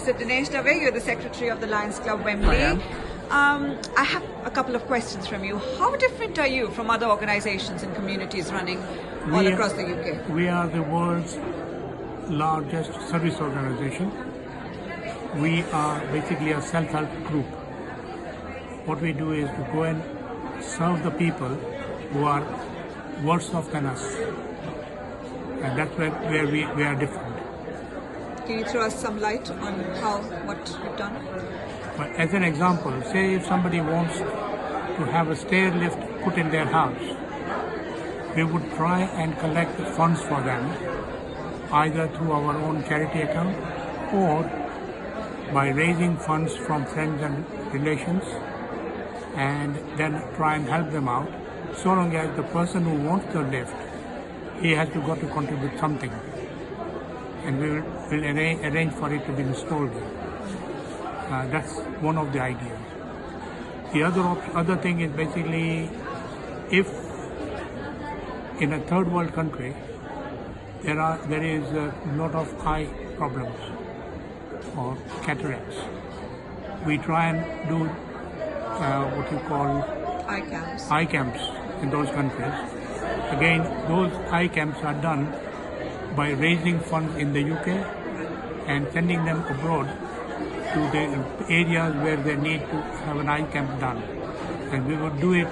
So Dinesh Dave, you're the secretary of the Lions Club Wembley. I have a couple of questions from you. How different are you from other organizations and communities running all across the UK? We are the world's largest service organization. We are basically a self-help group. What we do is to go and serve the people who are worse off than us. And that's where we are different. Can you throw us some light on what you've done? But as an example, say if somebody wants to have a stair lift put in their house, we would try and collect funds for them, either through our own charity account or by raising funds from friends and relations, and then try and help them out. So long as the person who wants the lift, he has to contribute something, and we will arrange for it to be installed. That's one of the ideas. The other thing is basically, if in a third world country there is a lot of eye problems or cataracts, we try and do what you call eye camps in those countries. Again, those eye camps are done by raising funds in the UK and sending them abroad to the areas where they need to have an eye camp done. And we would do it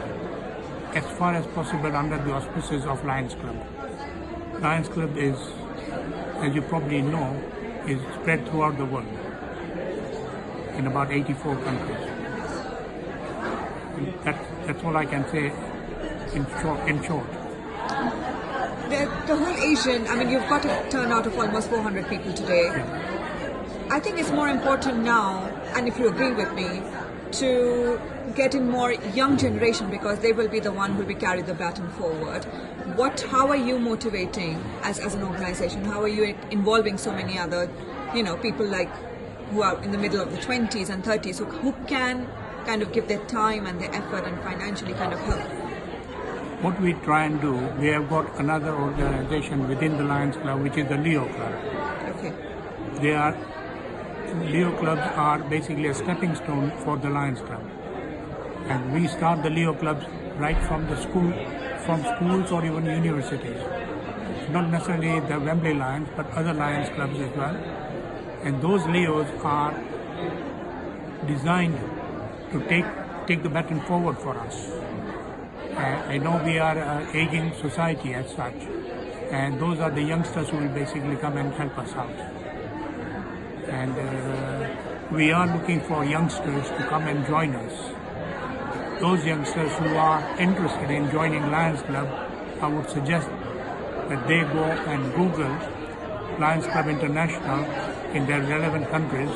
as far as possible under the auspices of Lions Club. Lions Club is, as you probably know, is spread throughout the world in about 84 countries. That's all I can say in short. The whole Asian, you've got a turnout of almost 400 people today. Yeah. I think it's more important now, and if you agree with me, to get in more young generation, because they will be the one who will carry the baton forward. How are you motivating as an organization? How are you involving so many other, people who are in the middle of the 20s and 30s who can kind of give their time and their effort and financially kind of help? What we try and do, we have got another organization within the Lions Club, which is the Leo Club. Okay. Leo clubs are basically a stepping stone for the Lions Club. And we start the Leo clubs right from schools or even universities. Not necessarily the Wembley Lions, but other Lions clubs as well. And those Leos are designed to take the baton forward for us. I know we are an aging society as such, and those are the youngsters who will basically come and help us out. And we are looking for youngsters to come and join us. Those youngsters who are interested in joining Lions Club, I would suggest that they go and Google Lions Club International in their relevant countries,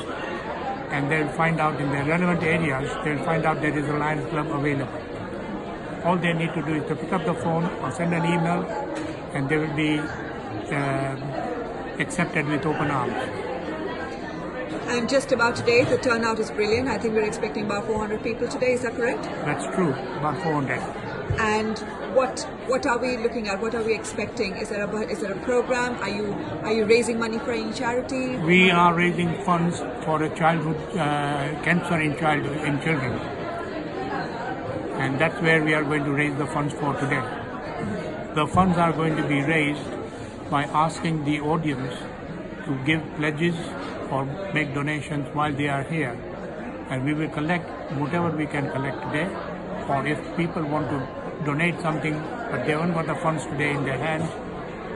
and they'll find out in their relevant areas, they'll find out there is a Lions Club available. All they need to do is to pick up the phone or send an email, and they will be accepted with open arms. And just about today, the turnout is brilliant. I think we're expecting about 400 people today. Is that correct? That's true, about 400. And what are we looking at? What are we expecting? Is there a program? Are you raising money for any charity? We are raising funds for a childhood cancer in children, and that's where we are going to raise the funds for today. The funds are going to be raised by asking the audience to give pledges or make donations while they are here, and we will collect whatever we can collect today. Or if people want to donate something but they haven't got the funds today in their hands,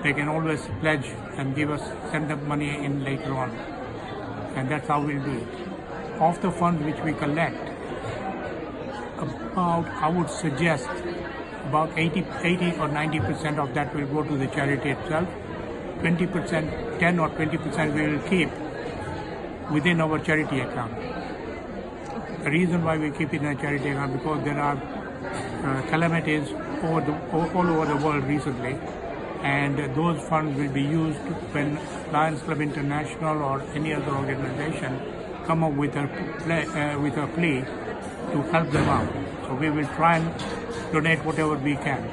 they can always pledge and send the money in later on, and that's how we'll do it. Of the funds which we collect, I would suggest about 80 or 90% of that will go to the charity itself. 20%, 10 or 20% we will keep within our charity account. The reason why we keep it in a charity account, because there are calamities all over the world recently, and those funds will be used when Lions Club International or any other organization come up with a plea to help them out. So we will try and donate whatever we can.